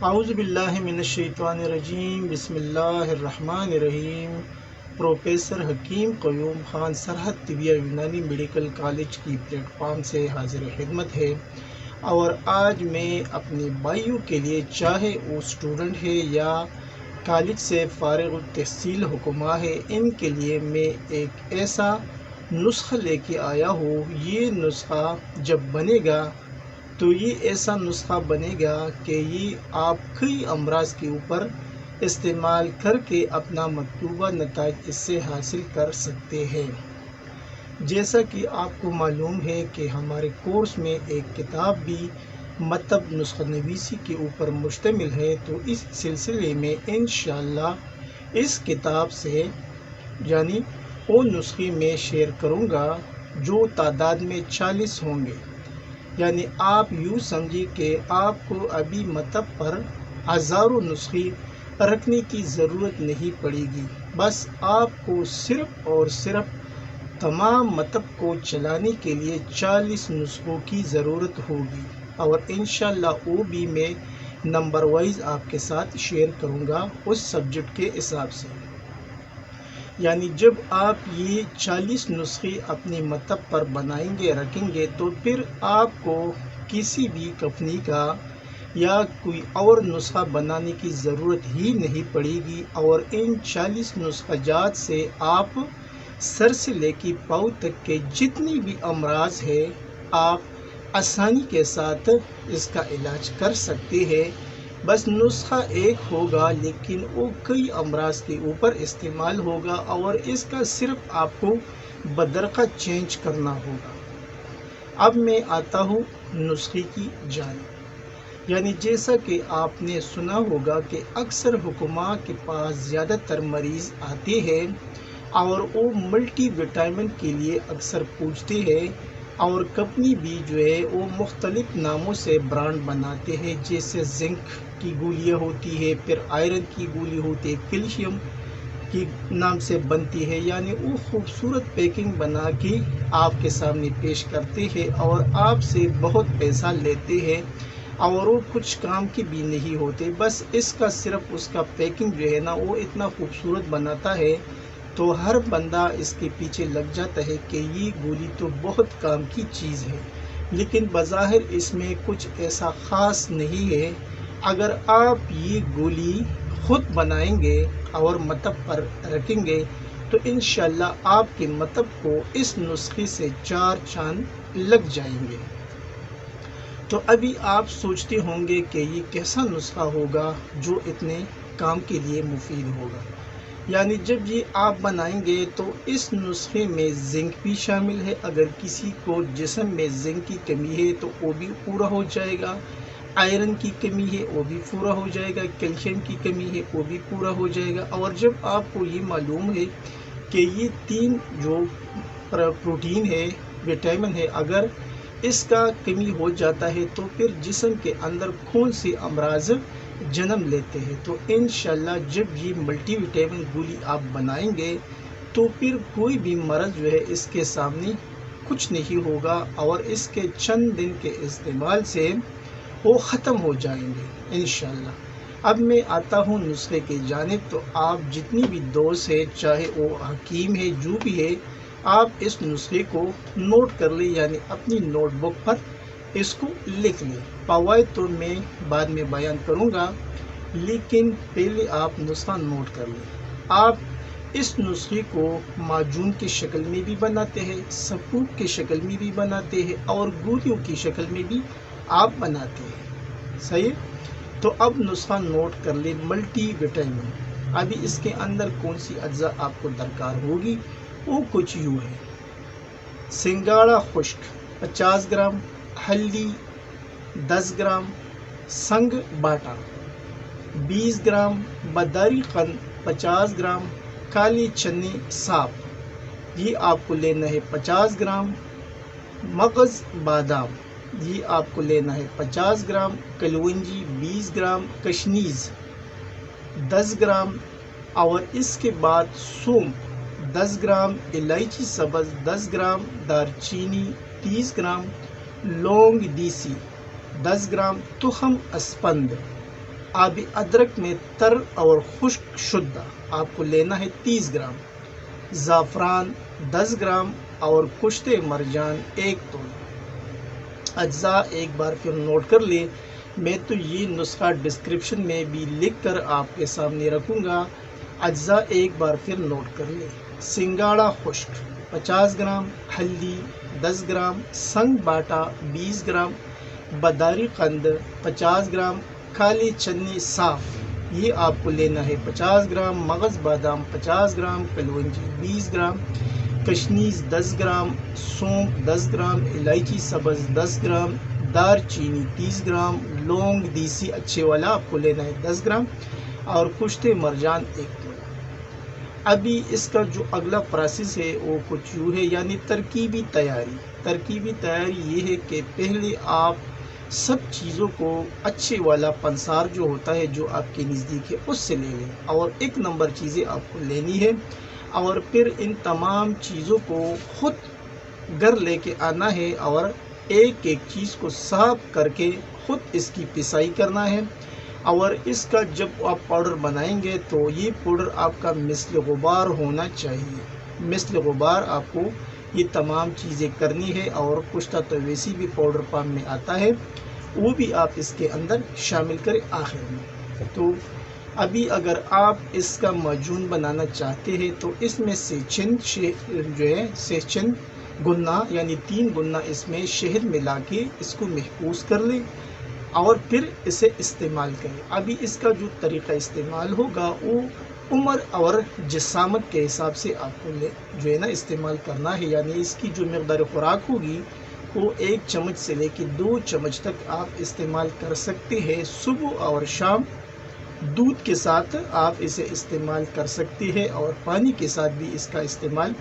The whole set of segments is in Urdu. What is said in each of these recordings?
اعوذ باللہ من الشیطان الرجیم بسم اللہ الرحمن الرحیم۔ پروفیسر حکیم قیوم خان سرحد طبیہ یونانی میڈیکل کالج کی پلیٹ فارم سے حاضر خدمت ہے، اور آج میں اپنے بھائیوں کے لیے، چاہے وہ اسٹوڈنٹ ہے یا کالج سے فارغ التحصیل حکمہ ہے، ان کے لیے میں ایک ایسا نسخہ لے کے آیا ہوں۔ یہ نسخہ جب بنے گا تو یہ ایسا نسخہ بنے گا کہ یہ آپ کئی امراض کے اوپر استعمال کر کے اپنا مطلوبہ نتائج اس سے حاصل کر سکتے ہیں۔ جیسا کہ آپ کو معلوم ہے کہ ہمارے کورس میں ایک کتاب بھی مطلب نسخہ نویسی کے اوپر مشتمل ہے، تو اس سلسلے میں انشاءاللہ اس کتاب سے یعنی وہ نسخے میں شیئر کروں گا جو تعداد میں 40 ہوں گے۔ یعنی آپ یوں سمجھیں کہ آپ کو ابھی مطلب پر ہزاروں نسخے رکھنے کی ضرورت نہیں پڑے گی، بس آپ کو صرف اور صرف تمام مطلب کو چلانے کے لیے 40 نسخوں کی ضرورت ہوگی، اور انشاءاللہ وہ بھی میں نمبر وائز آپ کے ساتھ شیئر کروں گا اس سبجیکٹ کے حساب سے۔ یعنی جب آپ یہ 40 نسخے اپنے مطلب پر بنائیں گے، رکھیں گے، تو پھر آپ کو کسی بھی کمپنی کا یا کوئی اور نسخہ بنانے کی ضرورت ہی نہیں پڑے گی، اور ان 40 نسخہ جات سے آپ سر سے لے کے پاؤں تک کے جتنی بھی امراض ہے آپ آسانی کے ساتھ اس کا علاج کر سکتے ہیں۔ بس نسخہ ایک ہوگا لیکن وہ کئی امراض کے اوپر استعمال ہوگا، اور اس کا صرف آپ کو بدرقہ چینج کرنا ہوگا۔ اب میں آتا ہوں نسخے کی جانب۔ یعنی جیسا کہ آپ نے سنا ہوگا کہ اکثر حکماء کے پاس زیادہ تر مریض آتے ہیں اور وہ ملٹی وٹامن کے لیے اکثر پوچھتے ہیں، اور کمپنی بھی جو ہے وہ مختلف ناموں سے برانڈ بناتے ہیں، جیسے زنک کی گولیاں ہوتی ہے، پھر آئرن کی گولی ہوتی ہے، کیلشیم کی نام سے بنتی ہے۔ یعنی وہ خوبصورت پیکنگ بنا کے آپ کے سامنے پیش کرتے ہیں اور آپ سے بہت پیسہ لیتے ہیں، اور وہ کچھ کام کی بھی نہیں ہوتے، بس اس کا صرف اس کا پیکنگ جو ہے نا وہ اتنا خوبصورت بناتا ہے تو ہر بندہ اس کے پیچھے لگ جاتا ہے کہ یہ گولی تو بہت کام کی چیز ہے، لیکن بظاہر اس میں کچھ ایسا خاص نہیں ہے۔ اگر آپ یہ گولی خود بنائیں گے اور مطب پر رکھیں گے تو انشاءاللہ آپ کے مطب کو اس نسخے سے 4 چاند لگ جائیں گے۔ تو ابھی آپ سوچتے ہوں گے کہ یہ کیسا نسخہ ہوگا جو اتنے کام کے لیے مفید ہوگا۔ یعنی جب یہ آپ بنائیں گے تو اس نسخے میں زنک بھی شامل ہے، اگر کسی کو جسم میں زنک کی کمی ہے تو وہ بھی پورا ہو جائے گا، آئرن کی کمی ہے وہ بھی پورا ہو جائے گا، کیلشیم کی کمی ہے وہ بھی پورا ہو جائے گا۔ اور جب آپ کو یہ معلوم ہے کہ یہ 3 جو پروٹین ہے، وٹامن ہے، اگر اس کا کمی ہو جاتا ہے تو پھر جسم کے اندر کون سے امراض جنم لیتے ہیں۔ تو انشاءاللہ جب یہ ملٹی وٹامن گولی آپ بنائیں گے تو پھر کوئی بھی مرض جو ہے اس کے سامنے کچھ نہیں ہوگا، اور اس کے چند دن کے استعمال سے وہ ختم ہو جائیں گے انشاءاللہ۔ اب میں آتا ہوں نسخے کی جانب۔ تو آپ جتنی بھی دوست ہے، چاہے وہ حکیم ہے، جو بھی ہے، آپ اس نسخے کو نوٹ کر لیں، یعنی اپنی نوٹ بک پر اس کو لکھ لیں۔ فوائد تو میں بعد میں بیان کروں گا، لیکن پہلے آپ نسخہ نوٹ کر لیں۔ آپ اس نسخے کو معجون کی شکل میں بھی بناتے ہیں، سپوک کی شکل میں بھی بناتے ہیں، اور گولیوں کی شکل میں بھی آپ بناتے ہیں۔ صحیح؟ تو اب نسخہ نوٹ کر لیں۔ ملٹی وٹامن، ابھی اس کے اندر کون سی اجزاء آپ کو درکار ہوگی وہ کچھ یوں ہے: سنگاڑا خشک 50 گرام، ہلدی 10 گرام، سنگ باٹا 20 گرام، باداری قند 50 گرام، کالے چنے صاف یہ آپ کو لینا ہے 50 گرام، مغز بادام یہ آپ کو لینا ہے 50 گرام، کلونجی 20 گرام، کشنیز 10 گرام، اور اس کے بعد سونف 10 گرام، الائچی سبز 10 گرام، دار چینی 30 گرام، لونگ دیسی 10 گرام، تخم اسپند آب ادرک میں تر اور خشک شدہ آپ کو لینا ہے 30 گرام، زعفران 10 گرام اور کشت مرجان 1 تول۔ اجزاء ایک بار پھر نوٹ کر لیں، میں تو یہ نسخہ ڈسکرپشن میں بھی لکھ کر آپ کے سامنے رکھوں گا، اجزاء ایک بار پھر نوٹ کر لیں۔ سنگاڑا خشک 50 گرام، ہلدی 10 گرام، سنگ باٹا 20 گرام، بداری قند 50 گرام، کالے چنے صاف یہ آپ کو لینا ہے 50 گرام، مغز بادام 50 گرام، کلونجی 20 گرام، کشمیز 10 گرام، سونف 10 گرام، الائچی سبز 10 گرام، دار چینی 30 گرام، لونگ دیسی اچھے والا آپ کو لینا ہے 10 گرام اور کشت مرجان 1 کلو۔ ابھی اس کا جو اگلا پروسیس ہے وہ کچھ یوں ہے، یعنی ترکیبی تیاری یہ ہے کہ پہلے آپ سب چیزوں کو اچھے والا پنسار جو ہوتا ہے جو آپ کے نزدیک ہے اس سے لے لیں اور 1 نمبر چیزیں آپ کو لینی ہے، اور پھر ان تمام چیزوں کو خود گھر لے کے آنا ہے اور ایک ایک چیز کو صاف کر کے خود اس کی پسائی کرنا ہے، اور اس کا جب آپ پاؤڈر بنائیں گے تو یہ پاؤڈر آپ کا مثل غبار ہونا چاہیے، مثل غبار آپ کو یہ تمام چیزیں کرنی ہے، اور کشتہ تو ویسی بھی پاؤڈر پام میں آتا ہے وہ بھی آپ اس کے اندر شامل کریں آخر میں۔ تو ابھی اگر آپ اس کا معجون بنانا چاہتے ہیں تو اس میں سے چند گنا یعنی 3 گنا اس میں شہد ملا کے اس کو محفوظ کر لیں اور پھر اسے استعمال کریں۔ ابھی اس کا جو طریقہ استعمال ہوگا وہ عمر اور جسامت کے حساب سے آپ کو جو ہے نا استعمال کرنا ہے، یعنی اس کی جو مقدار خوراک ہوگی وہ 1 چمچ سے لے کے 2 چمچ تک آپ استعمال کر سکتے ہیں۔ صبح اور شام دودھ کے ساتھ آپ اسے استعمال کر سکتے ہیں اور پانی کے ساتھ بھی اس کا استعمال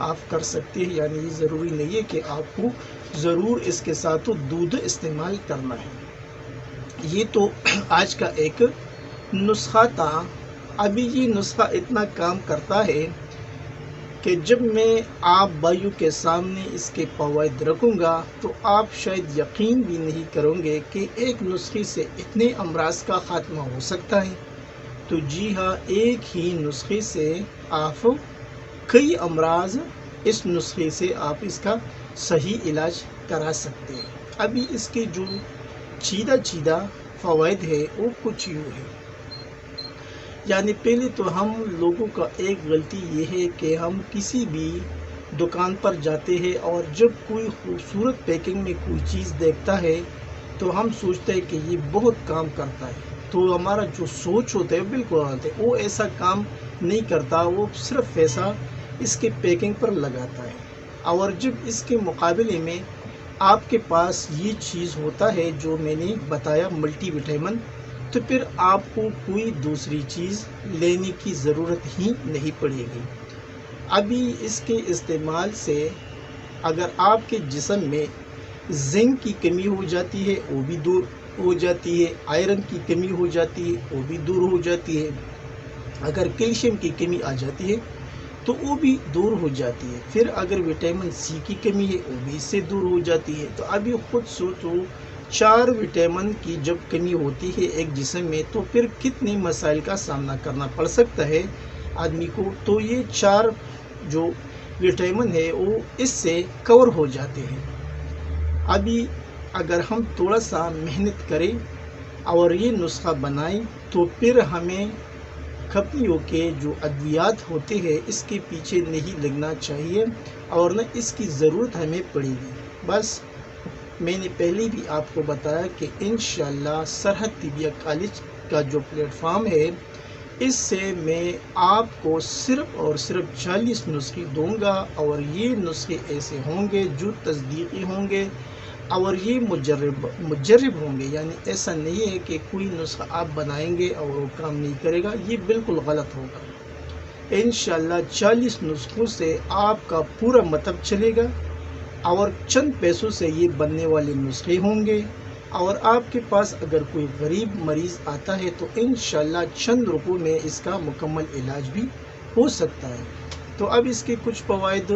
آپ کر سکتے ہیں، یعنی یہ ضروری نہیں ہے کہ آپ کو ضرور اس کے ساتھ دودھ استعمال کرنا ہے۔ یہ تو آج کا ایک نسخہ تھا۔ ابھی یہ نسخہ اتنا کام کرتا ہے کہ جب میں آپ بھائیوں کے سامنے اس کے فوائد رکھوں گا تو آپ شاید یقین بھی نہیں کرو گے کہ ایک نسخے سے اتنے امراض کا خاتمہ ہو سکتا ہے۔ تو جی ہاں، ایک ہی نسخے سے آپ کئی امراض اس نسخے سے آپ اس کا صحیح علاج کرا سکتے ہیں۔ ابھی اس کے جو چیدہ فوائد ہے وہ کچھ یوں ہے، یعنی پہلے تو ہم لوگوں کا ایک غلطی یہ ہے کہ ہم کسی بھی دکان پر جاتے ہیں اور جب کوئی خوبصورت پیکنگ میں کوئی چیز دیکھتا ہے تو ہم سوچتے ہیں کہ یہ بہت کام کرتا ہے، تو ہمارا جو سوچ ہوتا ہے بالکل غلط ہے، وہ ایسا کام نہیں کرتا، وہ صرف پیسہ اس کے پیکنگ پر لگاتا ہے، اور جب اس کے مقابلے میں آپ کے پاس یہ چیز ہوتا ہے جو میں نے بتایا ملٹی وٹامن، تو پھر آپ کو کوئی دوسری چیز لینے کی ضرورت ہی نہیں پڑے گی۔ ابھی اس کے استعمال سے اگر آپ کے جسم میں زنک کی کمی ہو جاتی ہے وہ بھی دور ہو جاتی ہے، آئرن کی کمی ہو جاتی ہے وہ بھی دور ہو جاتی ہے، اگر کیلشیم کی کمی آ جاتی ہے تو وہ بھی دور ہو جاتی ہے، پھر اگر وٹامن سی کی کمی ہے وہ بھی اس سے دور ہو جاتی ہے۔ تو ابھی خود سوچو 4 وٹامن کی جب کمی ہوتی ہے ایک جسم میں تو پھر کتنے مسائل کا سامنا کرنا پڑ سکتا ہے آدمی کو، تو یہ 4 جو وٹامن ہے وہ اس سے کور ہو جاتے ہیں۔ ابھی اگر ہم تھوڑا سا محنت کریں اور یہ نسخہ بنائیں تو پھر ہمیں کھپیوں کے جو ادویات ہوتے ہیں اس کے پیچھے نہیں لگنا چاہیے اور نہ اس کی ضرورت ہمیں پڑے گی۔ بس میں نے پہلے بھی آپ کو بتایا کہ انشاءاللہ سرحد طبیہ کالج کا جو پلیٹ فارم ہے اس سے میں آپ کو صرف اور صرف 40 نسخے دوں گا، اور یہ نسخے ایسے ہوں گے جو تصدیقی ہوں گے اور یہ مجرب ہوں گے، یعنی ایسا نہیں ہے کہ کوئی نسخہ آپ بنائیں گے اور وہ کام نہیں کرے گا، یہ بالکل غلط ہوگا۔ انشاءاللہ 40 نسخوں سے آپ کا پورا مطلب چلے گا اور چند پیسوں سے یہ بننے والے نسخے ہوں گے، اور آپ کے پاس اگر کوئی غریب مریض آتا ہے تو انشاءاللہ چند روپوں میں اس کا مکمل علاج بھی ہو سکتا ہے۔ تو اب اس کے کچھ فوائد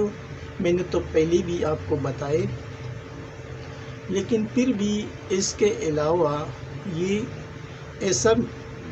میں نے تو پہلے بھی آپ کو بتائے، لیکن پھر بھی اس کے علاوہ یہ ایسا